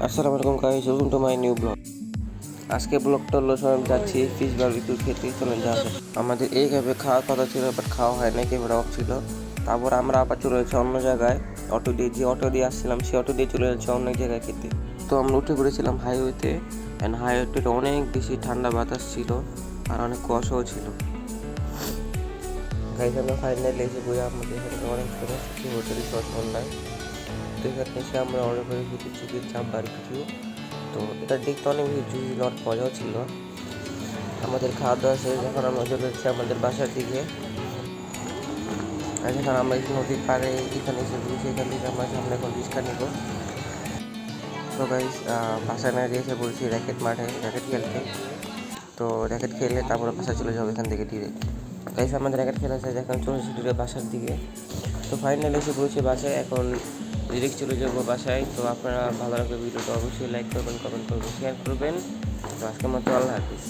আসসালামু আলাইকুম guys, welcome to my new blog. আজকে ব্লগটা হলো সবাই যাচ্ছি ফিশ বারবিকিউ খেতে, চলে যাওয়া যাক। আমাদের এই ক্যাবে খাওয়ার কথা ছিল, বাট খাওয়া হয় না, ক্যামেরা অফ ছিল। তারপর আমরা আবার চলে যাচ্ছি অন্য জায়গায়। যে অটো দিয়ে আসছিলাম সেই অটো দিয়ে চলে যাচ্ছি অন্য জায়গায় খেতে। তো আমরা উঠে পড়েছিলাম হাইওয়েতে, অ্যান্ড হাইওয়েতে অনেক বেশি ঠান্ডা বাতাস ছিল আর অনেক কুয়াশাও ছিল। গাইস, আমরা ফাইনালি এসে বই আমাদের এখানে অনেক ফেমাস কিছু হোটেল রিসর্ট অনলাইন। তো এখানে এসে আমরা অর্ডার করে খেতে চিকেন চাপ বারবিকিউ। তো এটা দেখতে অনেক বেশি জুসি, অনেক মজাও ছিল। আমাদের খাওয়া দাওয়া শেষ, এখন আমরা চলে যাচ্ছি আমাদের বাসার দিকে। আর এখন আমরা নদীর পাড়ে এখানে এসে বলছি, এখান থেকে আমরা সামনে এখন রিক্সা নিব। তো গাইস, বাসায় না এসে বলছি র্যাকেট মাঠে র্যাকেট খেলতে। তো র্যাকেট খেলে তারপরে বাসায় চলে যাবো এখান থেকে ডিরেক্ট। গাইস, আমাদের র্যাকেট খেলা শেষ, এখন চলে এসেছি ডিরেক্ট বাসার দিকে। তো ফাইনালি এসে বলছি বাসায়, এখন ডিরেক্ট চলে যাবো বাসায়। তো আপনারা ভালো লাগবে ভিডিওটা অবশ্যই লাইক করবেন, কমেন্ট করবেন, শেয়ার করবেন। তো আজকের মতো আল্লাহ হাফিজ।